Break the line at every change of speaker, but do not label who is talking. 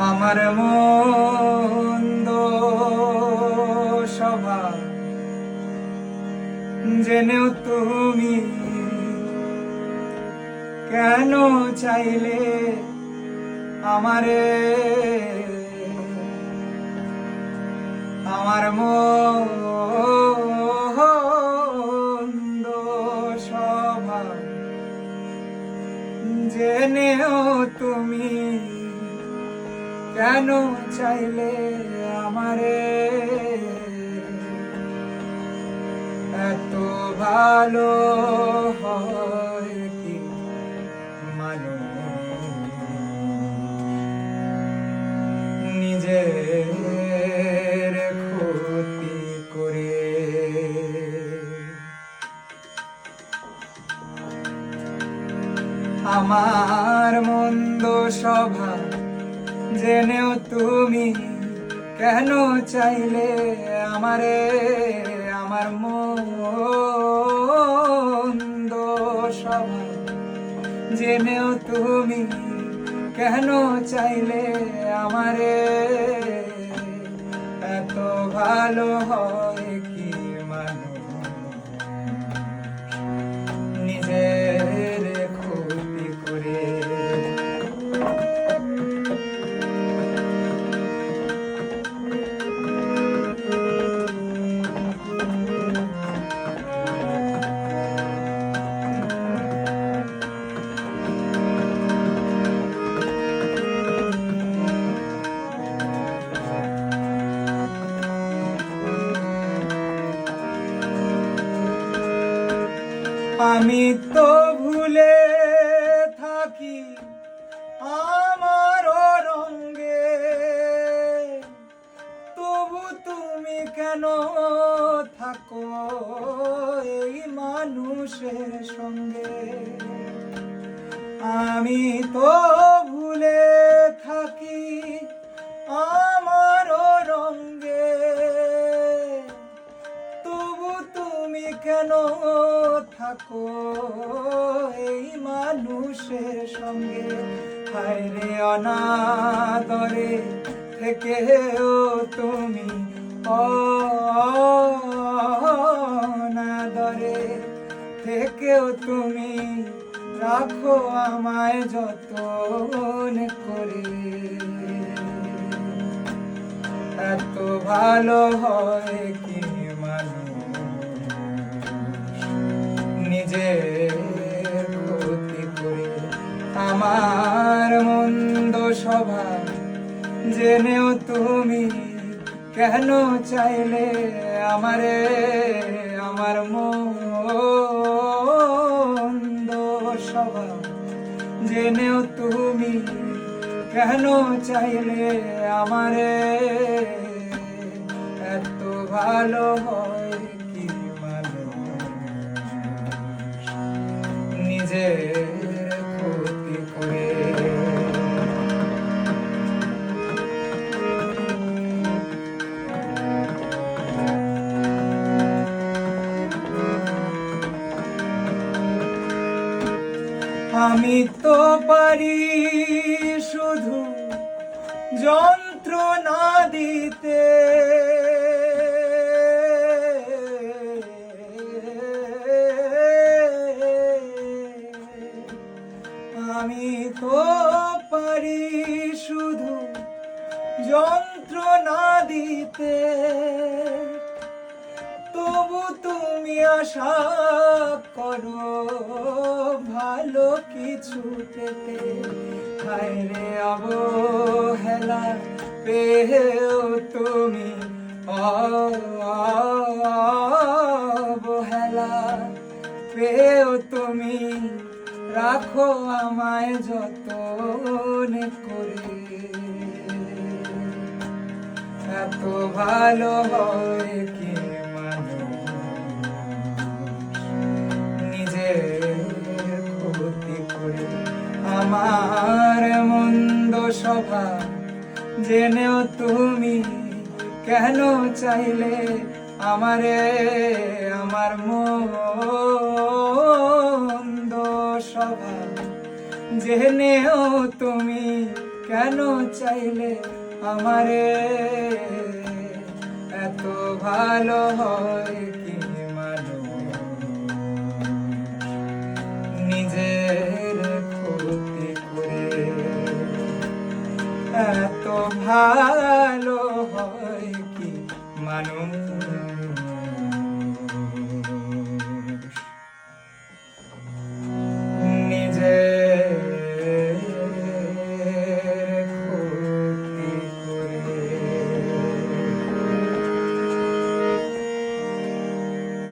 আমার মন্দ স্বভাব জেনেও তুমি কেন চাইলে আমারে আমার মন্দ স্বভাব জেনেও তুমি কেন চাইলে আমারে এত ভালো হয় কি মানুষ নিজের ক্ষতি করে আমার মন্দ স্বভাব জেনেও তুমি কেন চাইলে আমারে আমার মন্দ স্বভাব জেনেও তুমি কেন চাইলে আমারে এত ভালো হয় কি মানুষ নিজের ক্ষতি করে আমি তো ভুলে থাকি আমার রঙে, তবু তুমি কেন থাকো এই মানুষের সঙ্গে। আমি তো ভুলে থাকি আমার রঙে, তবু তুমি কেন থাকো এই মানুষের সঙ্গে। হায়রে অনাদরে থেকেও তুমি অনাদরে থেকেও তুমি রাখো আমায় যতন করে। এত ভালো হয় কি নিজের ক্ষতি করে। আমার মন্দ স্বভাব জেনেও তুমি কেন চাইলে আমারে আমার মন্দ স্বভাব জেনেও তুমি কেন চাইলে আমারে এত ভালো হয় কি নিজের ক্ষতি করে। আমি তো পারি শুধু যন্ত্রণা দিতে, আমি তো পারি শুধু যন্ত্রণা দিতে, তবু তুমি আশা করো ভালো কিছু পেতে। হায়রে অবহেলা পেয়েও তুমি অবহেলা পেয়েও তুমি রাখো আমায় যতন করে। এত ভালো হয় কি নিজের ক্ষতি করে। আমার মন্দ স্বভাব জেনেও তুমি কেন চাইলে আমারে আমার মন্দ স্বভাব জেনেও তুমি কেন চাইলে আমারে এত ভালো হয় কি মানুষ নিজের ক্ষতি করে এত ভালো হয় কি মানুষ